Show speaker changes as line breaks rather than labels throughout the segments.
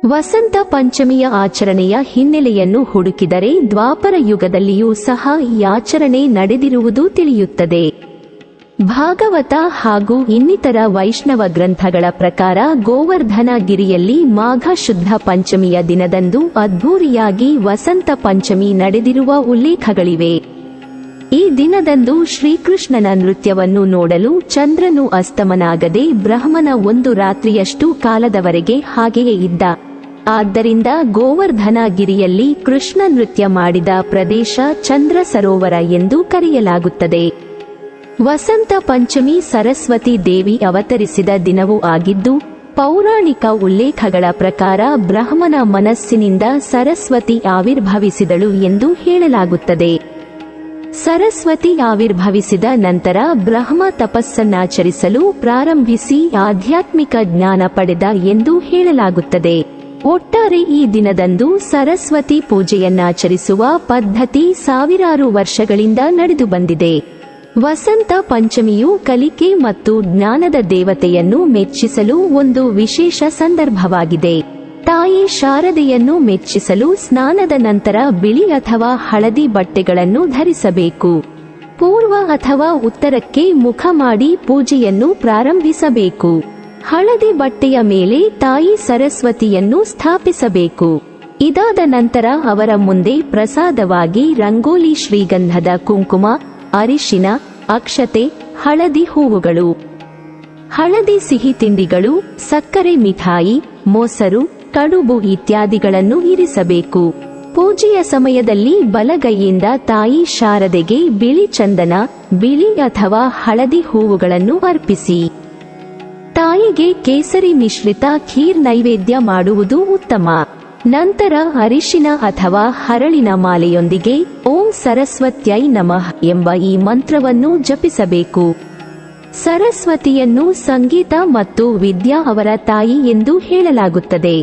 ವಸಂತ ಪಂಚಮಿಯ ಆಚರಣೆಯ ಹಿನ್ನೆಲೆಯನ್ನು ಹುಡುಕಿದರೆ ದ್ವಾಪರ ಯುಗದಲ್ಲಿಯೂ ಸಹ ಈ ಆಚರಣೆ ನಡೆದಿರುವುದು ತಿಳಿಯುತ್ತದೆ. ಭಾಗವತ ಹಾಗೂ ಇನ್ನಿತರ ವೈಷ್ಣವ ಗ್ರಂಥಗಳ ಪ್ರಕಾರ ಗೋವರ್ಧನ ಗಿರಿಯಲ್ಲಿ ಮಾಘ ಶುದ್ಧ ಪಂಚಮಿಯ ದಿನದಂದು ಅದ್ಧೂರಿಯಾಗಿ ವಸಂತ ಪಂಚಮಿ ನಡೆದಿರುವ ಉಲ್ಲೇಖಗಳಿವೆ. ಈ ದಿನದಂದು ಶ್ರೀಕೃಷ್ಣನ ನೃತ್ಯವನ್ನು ನೋಡಲು ಚಂದ್ರನು ಅಸ್ತಮನಾಗದೆ ಬ್ರಹ್ಮನ ಒಂದು ರಾತ್ರಿಯಷ್ಟು ಕಾಲದವರೆಗೆ ಹಾಗೆಯೇ ಇದ್ದ. ಆದ್ದರಿಂದ ಗೋವರ್ಧನ ಗಿರಿಯಲ್ಲಿ ಕೃಷ್ಣ ನೃತ್ಯ ಮಾಡಿದ ಪ್ರದೇಶ ಚಂದ್ರ ಸರೋವರ ಎಂದು ಕರೆಯಲಾಗುತ್ತದೆ. ವಸಂತ ಪಂಚಮಿ ಸರಸ್ವತಿ ದೇವಿ ಅವತರಿಸಿದ ದಿನವೂ ಆಗಿದ್ದು, ಪೌರಾಣಿಕ ಉಲ್ಲೇಖಗಳ ಪ್ರಕಾರ ಬ್ರಹ್ಮನ ಮನಸ್ಸಿನಿಂದ ಸರಸ್ವತಿ ಆವಿರ್ಭವಿಸಿದಳು ಎಂದು ಹೇಳಲಾಗುತ್ತದೆ. ಸರಸ್ವತಿ ಆವಿರ್ಭವಿಸಿದ ನಂತರ ಬ್ರಹ್ಮ ತಪಸ್ಸನ್ನಾಚರಿಸಲು ಪ್ರಾರಂಭಿಸಿ ಆಧ್ಯಾತ್ಮಿಕ ಜ್ಞಾನ ಪಡೆದ ಎಂದು ಹೇಳಲಾಗುತ್ತದೆ. ಒಟ್ಟಾರೆ ಈ ದಿನದಂದು ಸರಸ್ವತಿ ಪೂಜೆಯನ್ನಾಚರಿಸುವ ಪದ್ಧತಿ ಸಾವಿರಾರು ವರ್ಷಗಳಿಂದ ನಡೆದು ಬಂದಿದೆ. ವಸಂತ ಪಂಚಮಿಯು ಕಲಿಕೆ ಮತ್ತು ಜ್ಞಾನದ ದೇವತೆಯನ್ನು ಮೆಚ್ಚಿಸಲು ಒಂದು ವಿಶೇಷ ಸಂದರ್ಭವಾಗಿದೆ. ತಾಯಿ ಶಾರದೆಯನ್ನು ಮೆಚ್ಚಿಸಲು ಸ್ನಾನದ ನಂತರ ಬಿಳಿ ಅಥವಾ ಹಳದಿ ಬಟ್ಟೆಗಳನ್ನು ಧರಿಸಬೇಕು. ಪೂರ್ವ ಅಥವಾ ಉತ್ತರಕ್ಕೆ ಮುಖ ಮಾಡಿ ಪೂಜೆಯನ್ನು ಪ್ರಾರಂಭಿಸಬೇಕು. ಹಳದಿ ಬಟ್ಟೆಯ ಮೇಲೆ ತಾಯಿ ಸರಸ್ವತಿಯನ್ನು ಸ್ಥಾಪಿಸಬೇಕು. ಇದಾದ ನಂತರ ಅವರ ಮುಂದೆ ಪ್ರಸಾದವಾಗಿ ರಂಗೋಲಿ, ಶ್ರೀಗಂಧದ ಕುಂಕುಮ, ಅರಿಶಿನ, ಅಕ್ಷತೆ, ಹಳದಿ ಹೂವುಗಳು, ಹಳದಿ ಸಿಹಿ ತಿಂಡಿಗಳು, ಸಕ್ಕರೆ ಮಿಠಾಯಿ, ಮೊಸರು, ಕಡುಬು ಇತ್ಯಾದಿಗಳನ್ನು ಇರಿಸಬೇಕು. ಪೂಜೆಯ ಸಮಯದಲ್ಲಿ ಬಲಗೈಯಿಂದ ತಾಯಿ ಶಾರದೆಗೆ ಬಿಳಿ ಚಂದನ, ಬಿಳಿ ಅಥವಾ ಹಳದಿ ಹೂವುಗಳನ್ನು ಅರ್ಪಿಸಿ. ತಾಯಿಗೆ ಕೇಸರಿ ಮಿಶ್ರಿತ ಖೀರ್ ನೈವೇದ್ಯ ಮಾಡುವುದು ಉತ್ತಮ. ನಂತರ ಅರಿಶಿನ ಅಥವಾ ಹರಳಿನ ಮಾಲೆಯೊಂದಿಗೆ ಓಂ ಸರಸ್ವತ್ಯೈ ನಮಃ ಎಂಬ ಈ ಮಂತ್ರವನ್ನು ಜಪಿಸಬೇಕು. ಸರಸ್ವತಿಯನ್ನು ಸಂಗೀತ ಮತ್ತು ವಿದ್ಯಾ ಅವರ ತಾಯಿ ಎಂದು ಹೇಳಲಾಗುತ್ತದೆ.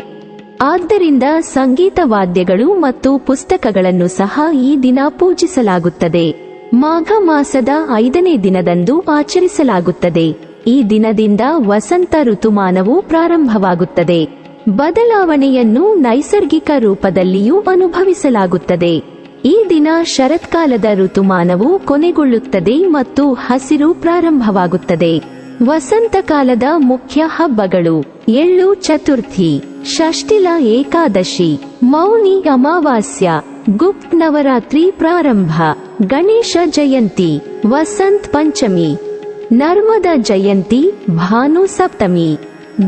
ಆದ್ದರಿಂದ ಸಂಗೀತ ವಾದ್ಯಗಳು ಮತ್ತು ಪುಸ್ತಕಗಳನ್ನು ಸಹ ಈ ದಿನ ಪೂಜಿಸಲಾಗುತ್ತದೆ. ಮಾಘ ಮಾಸದ 5ನೇ ದಿನದಂದು ಆಚರಿಸಲಾಗುತ್ತದೆ. ಈ ದಿನದಿಂದ ವಸಂತ ಋತುಮಾನವು ಪ್ರಾರಂಭವಾಗುತ್ತದೆ. ಬದಲಾವಣೆಯನ್ನು ನೈಸರ್ಗಿಕ ರೂಪದಲ್ಲಿಯೂ ಅನುಭವಿಸಲಾಗುತ್ತದೆ. ಈ ದಿನ ಶರತ್ಕಾಲದ ಋತುಮಾನವು ಕೊನೆಗೊಳ್ಳುತ್ತದೆ ಮತ್ತು ಹಸಿರು ಪ್ರಾರಂಭವಾಗುತ್ತದೆ. ವಸಂತಕಾಲದ ಮುಖ್ಯ ಹಬ್ಬಗಳು: ಎಳ್ಳು ಚತುರ್ಥಿ, ಷಷ್ಠಿಲ ಏಕಾದಶಿ, ಮೌನಿ ಅಮಾವಾಸ್ಯ, ಗುಪ್ತ ನವರಾತ್ರಿ ಪ್ರಾರಂಭ, ಗಣೇಶ ಜಯಂತಿ, ವಸಂತ ಪಂಚಮಿ, ನರ್ಮದ ಜಯಂತಿ, ಭಾನು ಸಪ್ತಮಿ,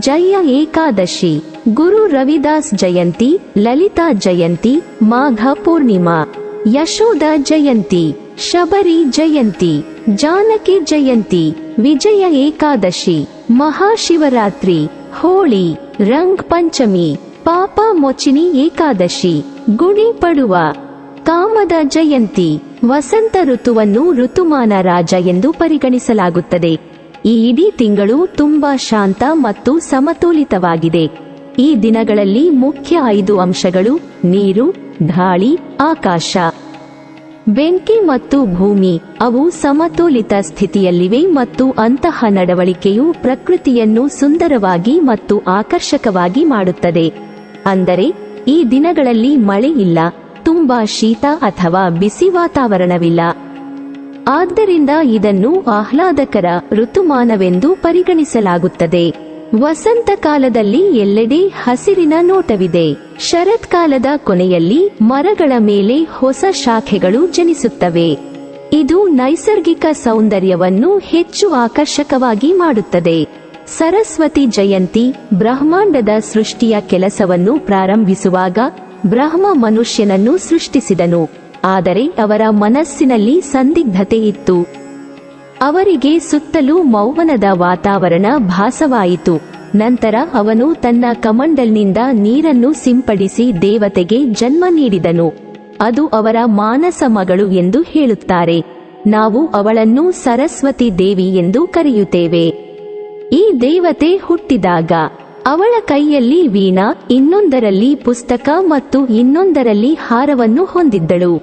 ಜಯ ಏಕಾದಶಿ, ಗುರು ರವಿದಾಸ್ ಜಯಂತಿ, ಲಲಿತಾ ಜಯಂತಿ, ಮಾಘ ಪೂರ್ಣಿಮಾ, ಯಶೋಧ ಜಯಂತಿ, ಶಬರಿ ಜಯಂತಿ, ಜಾನಕಿ ಜಯಂತಿ, ವಿಜಯ ಏಕಾದಶಿ, ಮಹಾಶಿವರಾತ್ರಿ, ಹೋಳಿ, ರಂಗ್ ಪಂಚಮಿ, ಪಾಪ ಮೋಚಿನಿ ಏಕಾದಶಿ, ಗುಡಿ ಪಡುವ, ಕಾಮದ ಜಯಂತಿ. ವಸಂತ ಋತುವನ್ನು ಋತುಮಾನ ರಾಜ ಎಂದು ಪರಿಗಣಿಸಲಾಗುತ್ತದೆ. ಈ ಇಡೀ ತಿಂಗಳು ತುಂಬಾ ಶಾಂತ ಮತ್ತು ಸಮತೋಲಿತವಾಗಿದೆ. ಈ ದಿನಗಳಲ್ಲಿ ಮುಖ್ಯ 5 ಅಂಶಗಳು: ನೀರು, ಗಾಳಿ, ಆಕಾಶ, ಬೆಂಕಿ ಮತ್ತು ಭೂಮಿ. ಅವು ಸಮತೋಲಿತ ಸ್ಥಿತಿಯಲ್ಲಿವೆ ಮತ್ತು ಅಂತಹ ನಡವಳಿಕೆಯು ಪ್ರಕೃತಿಯನ್ನು ಸುಂದರವಾಗಿ ಮತ್ತು ಆಕರ್ಷಕವಾಗಿ ಮಾಡುತ್ತದೆ. ಅಂದರೆ ಈ ದಿನಗಳಲ್ಲಿ ಮಳೆ ಇಲ್ಲ, ತುಂಬಾ ಶೀತ ಅಥವಾ ಬಿಸಿ ವಾತಾವರಣವಿಲ್ಲ. ಆದ್ದರಿಂದ ಇದನ್ನು ಆಹ್ಲಾದಕರ ಋತುಮಾನವೆಂದು ಪರಿಗಣಿಸಲಾಗುತ್ತದೆ. ವಸಂತ ಕಾಲದಲ್ಲಿ ಎಲ್ಲೆಡೆ ಹಸಿರಿನ ನೋಟವಿದೆ. ಶರತ್ಕಾಲದ ಕೊನೆಯಲ್ಲಿ ಮರಗಳ ಮೇಲೆ ಹೊಸ ಶಾಖೆಗಳು ಜನಿಸುತ್ತವೆ. ಇದು ನೈಸರ್ಗಿಕ ಸೌಂದರ್ಯವನ್ನು ಹೆಚ್ಚು ಆಕರ್ಷಕವಾಗಿ ಮಾಡುತ್ತದೆ. ಸರಸ್ವತಿ ಜಯಂತಿ: ಬ್ರಹ್ಮಾಂಡದ ಸೃಷ್ಟಿಯ ಕೆಲಸವನ್ನು ಪ್ರಾರಂಭಿಸುವಾಗ ಬ್ರಹ್ಮ ಮನುಷ್ಯನನ್ನು ಸೃಷ್ಟಿಸಿದನು. ಆದರೆ ಅವರ ಮನಸ್ಸಿನಲ್ಲಿ ಸಂದಿಗ್ಧತೆ ಇತ್ತು. ಅವರಿಗೆ ಸುತ್ತಲೂ ಮೌವನದ ವಾತಾವರಣ ಭಾಸವಾಯಿತು. ನಂತರ ಅವನು ತನ್ನ ಕಮಂಡಲ್ನಿಂದ ನೀರನ್ನು ಸಿಂಪಡಿಸಿ ದೇವತೆಗೆ ಜನ್ಮ ನೀಡಿದನು. ಅದು ಅವರ ಮಾನಸ ಮಗಳು ಎಂದು ಹೇಳುತ್ತಾರೆ. ನಾವು ಅವಳನ್ನು ಸರಸ್ವತಿ ದೇವಿ ಎಂದು ಕರೆಯುತ್ತೇವೆ. ಈ ದೇವತೆ ಹುಟ್ಟಿದಾಗ ಅವಳ ಕೈಯಲ್ಲಿ ವೀಣಾ, ಇನ್ನೊಂದರಲ್ಲಿ ಪುಸ್ತಕ ಮತ್ತು ಇನ್ನೊಂದರಲ್ಲಿ ಹಾರವನ್ನು ಹೊಂದಿದ್ದಳು.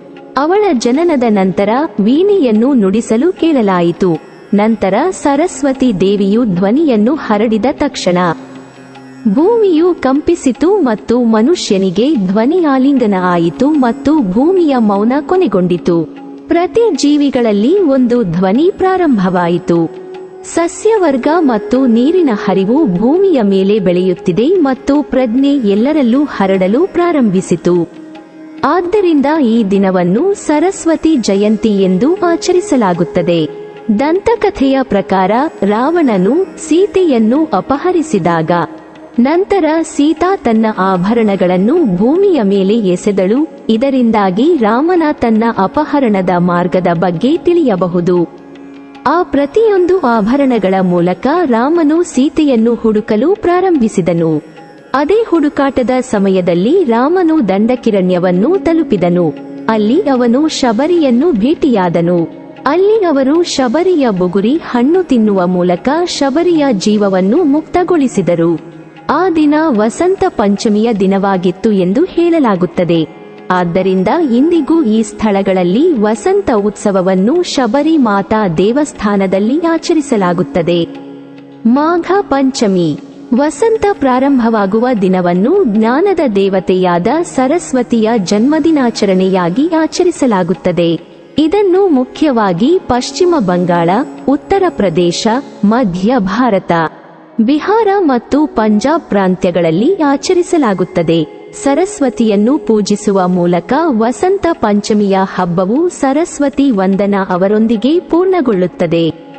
ಅವಳ ಜನನದ ನಂತರ ವೀಣೆಯನ್ನು ನುಡಿಸಲು ಕೇಳಲಾಯಿತು. ನಂತರ ಸರಸ್ವತಿ ದೇವಿಯು ಧ್ವನಿಯನ್ನು ಹರಡಿದ ತಕ್ಷಣ ಭೂಮಿಯು ಕಂಪಿಸಿತು ಮತ್ತು ಮನುಷ್ಯನಿಗೆ ಧ್ವನಿ ಆಲಿಂಗನ ಆಯಿತು ಮತ್ತು ಭೂಮಿಯ ಮೌನ ಕೊನೆಗೊಂಡಿತು. ಪ್ರತಿ ಜೀವಿಗಳಲ್ಲಿ ಒಂದು ಧ್ವನಿ ಪ್ರಾರಂಭವಾಯಿತು. ಸಸ್ಯವರ್ಗ ಮತ್ತು ನೀರಿನ ಹರಿವು ಭೂಮಿಯ ಮೇಲೆ ಬೆಳೆಯುತ್ತಿದೆ ಮತ್ತು ಪ್ರಜ್ಞೆ ಎಲ್ಲರಲ್ಲೂ ಹರಡಲು ಪ್ರಾರಂಭಿಸಿತು. ಆದ್ದರಿಂದ ಈ ದಿನವನ್ನು ಸರಸ್ವತಿ ಜಯಂತಿ ಎಂದು ಆಚರಿಸಲಾಗುತ್ತದೆ. ದಂತಕಥೆಯ ಪ್ರಕಾರ ರಾವಣನು ಸೀತೆಯನ್ನು ಅಪಹರಿಸಿದಾಗ ನಂತರ ಸೀತಾ ತನ್ನ ಆಭರಣಗಳನ್ನು ಭೂಮಿಯ ಮೇಲೆ ಎಸೆದಳು. ಇದರಿಂದಾಗಿ ರಾಮನ ತನ್ನ ಅಪಹರಣದ ಮಾರ್ಗದ ಬಗ್ಗೆ ತಿಳಿಯಬಹುದು. ಆ ಪ್ರತಿಯೊಂದು ಆಭರಣಗಳ ಮೂಲಕ ರಾಮನು ಸೀತೆಯನ್ನು ಹುಡುಕಲು ಪ್ರಾರಂಭಿಸಿದನು. ಅದೇ ಹುಡುಕಾಟದ ಸಮಯದಲ್ಲಿ ರಾಮನು ದಂಡಕಿರಣ್ಯವನ್ನು ತಲುಪಿದನು. ಅಲ್ಲಿ ಅವನು ಶಬರಿಯನ್ನು ಭೇಟಿಯಾದನು. ಅಲ್ಲಿ ಅವರು ಶಬರಿಯ ಬುಗುರಿ ಹಣ್ಣು ತಿನ್ನುವ ಮೂಲಕ ಶಬರಿಯ ಜೀವವನ್ನು ಮುಕ್ತಗೊಳಿಸಿದರು. ಆ ದಿನ ವಸಂತ ಪಂಚಮಿಯ ದಿನವಾಗಿತ್ತು ಎಂದು ಹೇಳಲಾಗುತ್ತದೆ. ಆದ್ದರಿಂದ ಇಂದಿಗೂ ಈ ಸ್ಥಳಗಳಲ್ಲಿ ವಸಂತ ಉತ್ಸವವನ್ನು ಶಬರಿ ಮಾತಾ ದೇವಸ್ಥಾನದಲ್ಲಿ ಆಚರಿಸಲಾಗುತ್ತದೆ. ಮಾಘ ಪಂಚಮಿ ವಸಂತ ಪ್ರಾರಂಭವಾಗುವ ದಿನವನ್ನು ಜ್ಞಾನದ ದೇವತೆಯಾದ ಸರಸ್ವತಿಯ ಜನ್ಮದಿನಾಚರಣೆಯಾಗಿ ಆಚರಿಸಲಾಗುತ್ತದೆ. ಇದನ್ನು ಮುಖ್ಯವಾಗಿ ಪಶ್ಚಿಮ ಬಂಗಾಳ, ಉತ್ತರ ಪ್ರದೇಶ, ಮಧ್ಯ ಭಾರತ, ಬಿಹಾರ ಮತ್ತು ಪಂಜಾಬ್ ಪ್ರಾಂತ್ಯಗಳಲ್ಲಿ ಆಚರಿಸಲಾಗುತ್ತದೆ. ಸರಸ್ವತಿಯನ್ನು ಪೂಜಿಸುವ ಮೂಲಕ ವಸಂತ ಪಂಚಮಿಯ ಹಬ್ಬವು ಸರಸ್ವತಿ ವಂದನ ಅವರೊಂದಿಗೆ ಪೂರ್ಣಗೊಳ್ಳುತ್ತದೆ.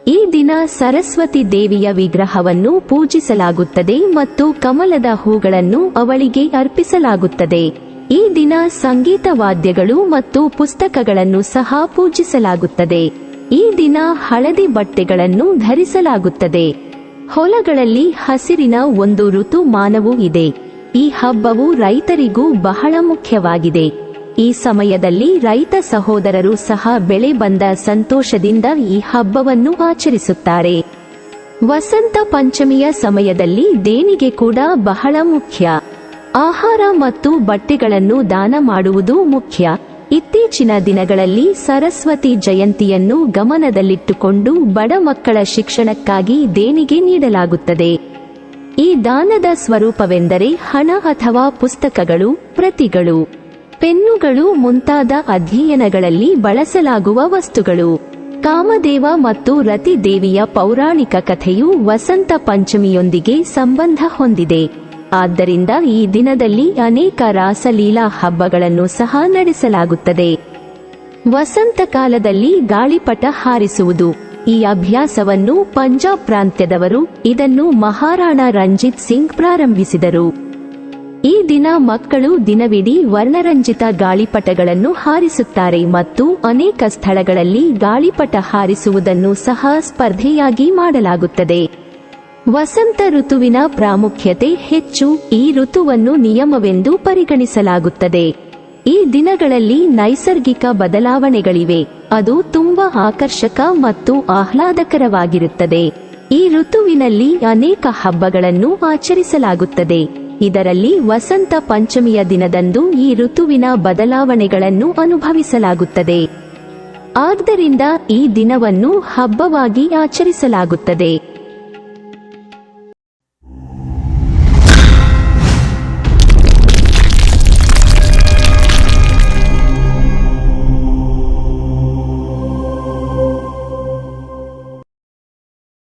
ಈ ದಿನ ಸರಸ್ವತಿ ದೇವಿಯ ವಿಗ್ರಹವನ್ನು ಪೂಜಿಸಲಾಗುತ್ತದೆ ಮತ್ತು ಕಮಲದ ಹೂಗಳನ್ನು ಅವಳಿಗೆ ಅರ್ಪಿಸಲಾಗುತ್ತದೆ. ಈ ದಿನ ಸಂಗೀತ ವಾದ್ಯಗಳು ಮತ್ತು ಪುಸ್ತಕಗಳನ್ನು ಸಹ ಪೂಜಿಸಲಾಗುತ್ತದೆ. ಈ ದಿನ ಹಳದಿ ಬಟ್ಟೆಗಳನ್ನು ಧರಿಸಲಾಗುತ್ತದೆ. ಹೊಲಗಳಲ್ಲಿ ಹಸಿರಿನ ಒಂದು ಋತುಮಾನವೂ ಇದೆ. ಈ ಹಬ್ಬವು ರೈತರಿಗೂ ಬಹಳ ಮುಖ್ಯವಾಗಿದೆ. ಈ ಸಮಯದಲ್ಲಿ ರೈತ ಸಹೋದರರು ಸಹ ಬೆಳೆ ಬಂದ ಸಂತೋಷದಿಂದ ಈ ಹಬ್ಬವನ್ನು ಆಚರಿಸುತ್ತಾರೆ. ವಸಂತ ಪಂಚಮಿಯ ಸಮಯದಲ್ಲಿ ದೇಣಿಗೆ ಕೂಡ ಬಹಳ ಮುಖ್ಯ. ಆಹಾರ ಮತ್ತು ಬಟ್ಟೆಗಳನ್ನು ದಾನ ಮಾಡುವುದು ಮುಖ್ಯ. ಇತ್ತೀಚಿನ ದಿನಗಳಲ್ಲಿ ಸರಸ್ವತಿ ಜಯಂತಿಯನ್ನು ಗಮನದಲ್ಲಿಟ್ಟುಕೊಂಡು ಬಡ ಮಕ್ಕಳ ಶಿಕ್ಷಣಕ್ಕಾಗಿ ದೇಣಿಗೆ ನೀಡಲಾಗುತ್ತದೆ. ಈ ದಾನದ ಸ್ವರೂಪವೆಂದರೆ ಹಣ ಅಥವಾ ಪುಸ್ತಕಗಳು, ಪ್ರತಿಗಳು, ಪೆನ್ನುಗಳು ಮುಂತಾದ ಅಧ್ಯಯನಗಳಲ್ಲಿ ಬಳಸಲಾಗುವ ವಸ್ತುಗಳು. ಕಾಮದೇವ ಮತ್ತು ರತಿ ದೇವಿಯ ಪೌರಾಣಿಕ ಕಥೆಯು ವಸಂತ ಪಂಚಮಿಯೊಂದಿಗೆ ಸಂಬಂಧ ಹೊಂದಿದೆ. ಆದ್ದರಿಂದ ಈ ದಿನದಲ್ಲಿ ಅನೇಕ ರಾಸಲೀಲಾ ಹಬ್ಬಗಳನ್ನು ಸಹ ನಡೆಸಲಾಗುತ್ತದೆ. ವಸಂತ ಕಾಲದಲ್ಲಿ ಗಾಳಿಪಟ ಹಾರಿಸುವುದು. ಈ ಅಭ್ಯಾಸವನ್ನು ಪಂಜಾಬ್ ಪ್ರಾಂತ್ಯದವರು, ಇದನ್ನು ಮಹಾರಾಣಾ ರಂಜಿತ್ ಸಿಂಗ್ ಪ್ರಾರಂಭಿಸಿದರು. ಈ ದಿನ ಮಕ್ಕಳು ದಿನವಿಡೀ ವರ್ಣರಂಜಿತ ಗಾಳಿಪಟಗಳನ್ನು ಹಾರಿಸುತ್ತಾರೆ ಮತ್ತು ಅನೇಕ ಸ್ಥಳಗಳಲ್ಲಿ ಗಾಳಿಪಟ ಹಾರಿಸುವುದನ್ನು ಸಹ ಸ್ಪರ್ಧೆಯಾಗಿ ಮಾಡಲಾಗುತ್ತದೆ. ವಸಂತ ಋತುವಿನ ಪ್ರಾಮುಖ್ಯತೆ ಹೆಚ್ಚು. ಈ ಋತುವನ್ನು ನಿಯಮವೆಂದು ಪರಿಗಣಿಸಲಾಗುತ್ತದೆ. ಈ ದಿನಗಳಲ್ಲಿ ನೈಸರ್ಗಿಕ ಬದಲಾವಣೆಗಳಿವೆ. ಅದು ತುಂಬಾ ಆಕರ್ಷಕ ಮತ್ತು ಆಹ್ಲಾದಕರವಾಗಿರುತ್ತದೆ. ಈ ಋತುವಿನಲ್ಲಿ ಅನೇಕ ಹಬ್ಬಗಳನ್ನು ಆಚರಿಸಲಾಗುತ್ತದೆ. ಇದರಲ್ಲಿ ವಸಂತ ಪಂಚಮಿಯ ದಿನದಂದು ಈ ಋತುವಿನ ಬದಲಾವಣೆಗಳನ್ನು ಅನುಭವಿಸಲಾಗುತ್ತದೆ. ಆದ್ದರಿಂದ ಈ ದಿನವನ್ನು ಹಬ್ಬವಾಗಿ ಆಚರಿಸಲಾಗುತ್ತದೆ.